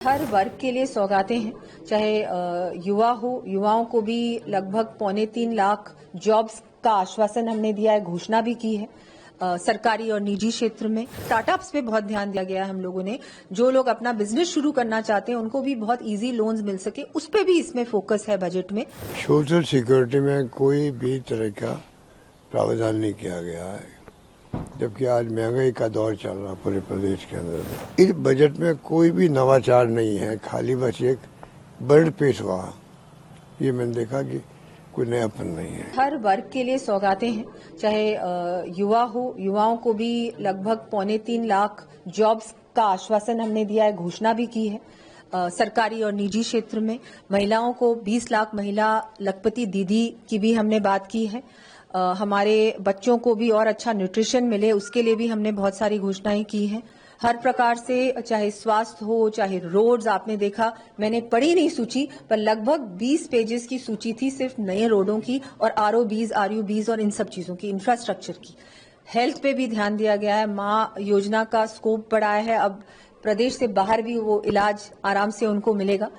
हर वर्ग के लिए सौगातें हैं, चाहे युवा हो, युवाओं को भी लगभग 3.25 लाख जॉब्स का आश्वासन हमने दिया है, घोषणा भी की है। सरकारी और निजी क्षेत्र में स्टार्टअप्स पे बहुत ध्यान दिया गया है हम लोगों ने। जो लोग अपना बिजनेस शुरू करना चाहते हैं उनको भी बहुत इजी लोन्स मिल सके, उस पे भी इसमें फोकस है बजट में। सोशल सिक्योरिटी में कोई भी तरह का प्रावधान नहीं किया गया है, जबकि आज महंगाई का दौर चल रहा पूरे प्रदेश के अंदर। इस बजट में कोई भी नवाचार नहीं है, खाली बस एक बजट पेश हुआ। ये मैंने देखा कि कोई नयापन नहीं है। हर वर्ग के लिए सौगातें हैं, चाहे युवा हो, युवाओं को भी लगभग 3.25 लाख जॉब्स का आश्वासन हमने दिया है, घोषणा भी की है। सरकारी और निजी क्षेत्र में महिलाओं को 20 लाख महिला लखपति दीदी की भी हमने बात की है। हमारे बच्चों को भी और अच्छा न्यूट्रिशन मिले, उसके लिए भी हमने बहुत सारी घोषणाएं की हैं। हर प्रकार से, चाहे स्वास्थ्य हो, चाहे रोड्स, आपने देखा, मैंने पढ़ी नहीं सूची, पर लगभग 20 पेजेस की सूची थी सिर्फ नए रोडों की और ROBs, RUBs और इन सब चीजों की, इंफ्रास्ट्रक्चर की। हेल्थ पे भी ध्यान दिया गया है, माँ योजना का स्कोप बढ़ाया है, अब प्रदेश से बाहर भी वो इलाज आराम से उनको मिलेगा।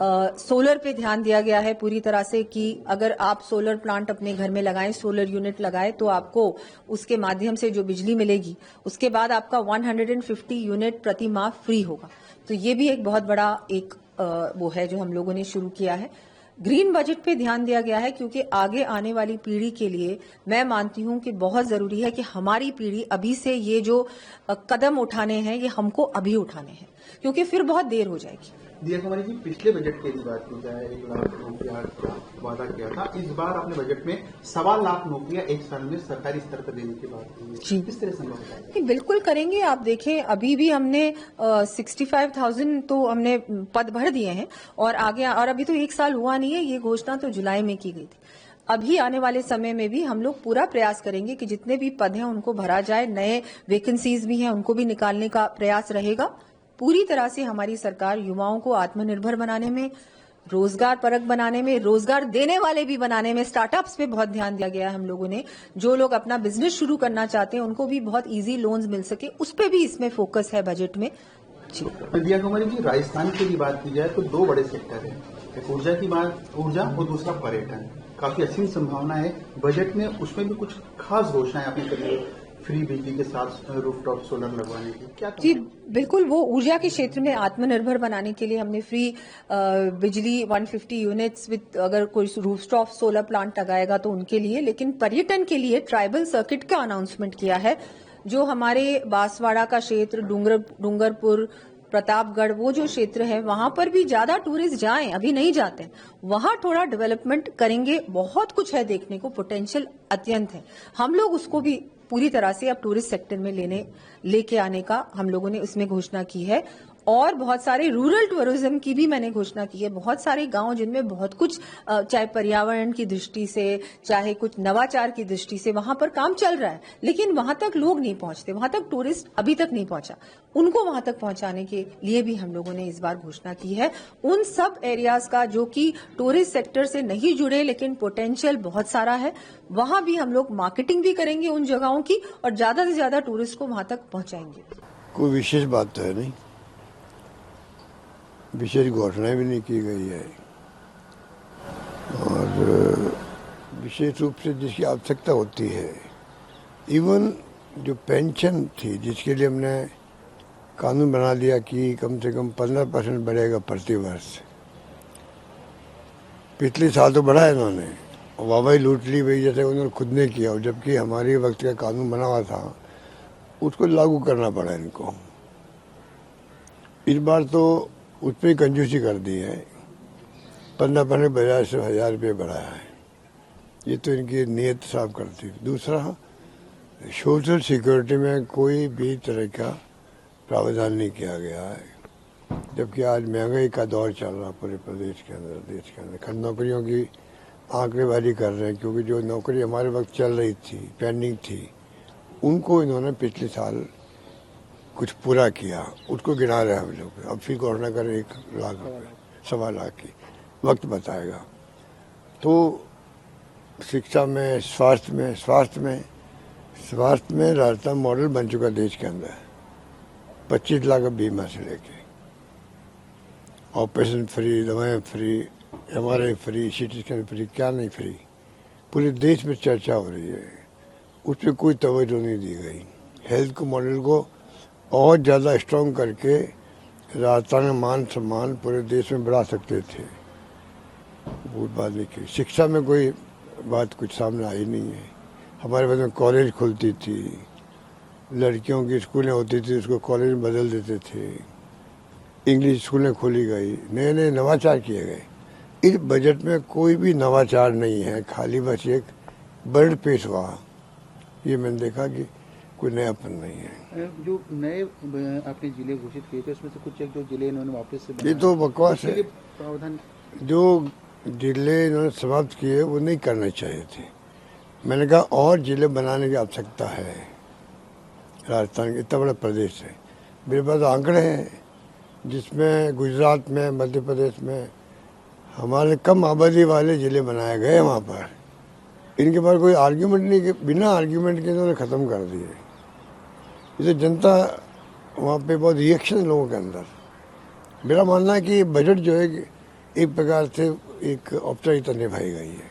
सोलर पे ध्यान दिया गया है पूरी तरह से कि अगर आप सोलर प्लांट अपने घर में लगाएं, सोलर यूनिट लगाएं, तो आपको उसके माध्यम से जो बिजली मिलेगी उसके बाद आपका 150 यूनिट प्रति माह फ्री होगा। तो ये भी एक बहुत बड़ा एक वो है जो हम लोगों ने शुरू किया है। ग्रीन बजट पे ध्यान दिया गया है क्योंकि आगे आने वाली पीढ़ी के लिए मैं मानती हूं कि बहुत जरूरी है कि हमारी पीढ़ी अभी से ये जो कदम उठाने हैं ये हमको अभी उठाने हैं, क्योंकि फिर बहुत देर हो जाएगी। दिया कुमारी जी, पिछले बजट की बात की जाए 1 लाख नौकरियां का वादा किया था, इस बार आपने बजट में 1.25 लाख नौकरियां एक साल में सरकारी स्तर पर देने की बात की है। किस तरह संभव है? बिल्कुल करेंगे। आप देखें, अभी भी हमने 65,000 तो हमने पद भर दिए हैं और आगे, और अभी तो 1 साल हुआ नहीं है, ये घोषणा तो जुलाई में की गई थी। अभी आने वाले समय में भी हम लोग पूरा प्रयास करेंगे कि जितने भी पद हैं उनको भरा जाए, नए वैकेंसीज भी हैं उनको भी निकालने का प्रयास रहेगा। पूरी तरह से हमारी सरकार युवाओं को आत्मनिर्भर बनाने में, रोजगार परक बनाने में, रोजगार देने वाले भी बनाने में, स्टार्टअप्स पे बहुत ध्यान दिया गया है हम लोगों ने। जो लोग अपना बिजनेस शुरू करना चाहते हैं उनको भी बहुत इजी लोन्स मिल सके, उस पे भी इसमें फोकस है बजट में। जी दिया कुमारी जी, राजस्थान की भी बात की जाए तो 2 बड़े सेक्टर है, एक ऊर्जा की बात, ऊर्जा, और दूसरा पर्यटन। काफी असीम संभावना है बजट में, उसमें भी कुछ खास घोषणाएं आपने करी है, फ्री बिजली के साथ रूफटॉप सोलर लगवाने की, क्या जी बिल्कुल। वो ऊर्जा के क्षेत्र में आत्मनिर्भर बनाने के लिए हमने फ्री बिजली 150 यूनिट्स विद, अगर कोई रूफटॉप सोलर प्लांट लगाएगा तो उनके लिए। लेकिन पर्यटन के लिए ट्राइबल सर्किट का अनाउंसमेंट किया है, जो हमारे बांसवाड़ा का क्षेत्र, डूंगरपुर, प्रतापगढ़, वो जो क्षेत्र है वहां पर भी ज्यादा टूरिस्ट जाएं, अभी नहीं जाते, वहां थोड़ा डेवलपमेंट करेंगे। बहुत कुछ है देखने को, पोटेंशियल अत्यंत है। हम लोग उसको भी पूरी तरह से अब टूरिस्ट सेक्टर में लेके आने का हम लोगों ने उसमें घोषणा की है। और बहुत सारे रूरल टूरिज्म की भी मैंने घोषणा की है। बहुत सारे गांव जिनमें बहुत कुछ, चाहे पर्यावरण की दृष्टि से, चाहे कुछ नवाचार की दृष्टि से, वहां पर काम चल रहा है, लेकिन वहां तक लोग नहीं पहुंचते, वहां तक टूरिस्ट अभी तक नहीं पहुंचा। उनको वहां तक पहुंचाने के लिए भी हम लोगों ने इस बार घोषणा की है। उन सब एरियाज का जो कि टूरिस्ट सेक्टर से नहीं जुड़े लेकिन पोटेंशियल बहुत सारा है, वहां भी हम लोग मार्केटिंग भी करेंगे उन जगहों की और ज्यादा से ज्यादा टूरिस्ट को वहां तक पहुंचाएंगे। कोई विशेष बात तो है नहीं, विशेष घोषणाएं भी नहीं की गई है, और विशेष रूप से जिसकी आवश्यकता होती है, इवन जो पेंशन थी जिसके लिए हमने कानून बना दिया कि कम से कम 15% बढ़ेगा प्रति वर्ष। पिछले साल तो बढ़ा है इन्होंने, वाहवाही लूट ली भाई, जैसे उन्होंने खुद ने किया, और जबकि हमारे वक्त का कानून बना हुआ था, उसको लागू करना पड़ा इनको। इस बार तो उसमें कंजूसी कर दी है, 15% बजाय से 1000 रुपये बढ़ाया है। ये तो इनकी नीयत साफ करती है। दूसरा, सोशल सिक्योरिटी में कोई भी तरह का प्रावधान नहीं किया गया है, जबकि आज महंगाई का दौर चल रहा पूरे प्रदेश के अंदर, देश के अंदर। नौकरियों की आंकड़ेबाजी कर रहे हैं, क्योंकि जो नौकरी हमारे वक्त चल रही थी, पेंडिंग थी, उनको इन्होंने पिछले साल कुछ पूरा किया, उसको गिना रहे हैं हम लोग। अब फिर घोषणा करें 1 लाख रुपये, 1.25 लाख की, वक्त बताएगा। तो शिक्षा में, स्वास्थ्य में राजस्थान मॉडल बन चुका देश के अंदर, 25 लाख बीमा से लेके। ऑपरेशन फ्री, दवाएं free, MRI free, CT scan free, क्या नहीं फ्री। पूरे देश में चर्चा हो रही है, उस पर कोई तवज्जो नहीं दी गई। हेल्थ को मॉडल को और ज़्यादा स्ट्रॉन्ग करके राजस्थान का मान सम्मान पूरे देश में बढ़ा सकते थे, वो बात नहीं की। शिक्षा में कोई बात कुछ सामने आई नहीं है। हमारे पास में कॉलेज खुलती थी, लड़कियों की स्कूलें होती थी, उसको कॉलेज में बदल देते थे, इंग्लिश स्कूलें खोली गई, नए नए नवाचार किए गए। इस बजट में कोई भी नवाचार नहीं है, खाली बस एक बजट पेश हुआ। ये मैंने देखा कि कोई नयापन नहीं है। जो नए आपने जिले घोषित किए थे उसमें से कुछ एक जो जिले इन्होंने वापस से ये तो बकवास है। प्रावधान जो जिले इन्होंने समाप्त किए वो नहीं करने चाहिए थे। मैंने कहा और जिले बनाने की आवश्यकता है। राजस्थान इतना बड़ा प्रदेश है, मेरे पास आंकड़े हैं जिसमें गुजरात में, मध्य प्रदेश में हमारे कम आबादी वाले जिले बनाए गए। वहाँ पर इनके पास कोई आर्ग्यूमेंट नहीं, कि बिना आर्ग्यूमेंट के इन्होंने ख़त्म कर दिए। इसे जनता वहाँ पे बहुत रिएक्शन लोगों के अंदर। मेरा मानना है कि बजट जो है एक प्रकार से एक औपचारिकता निभाई गई है।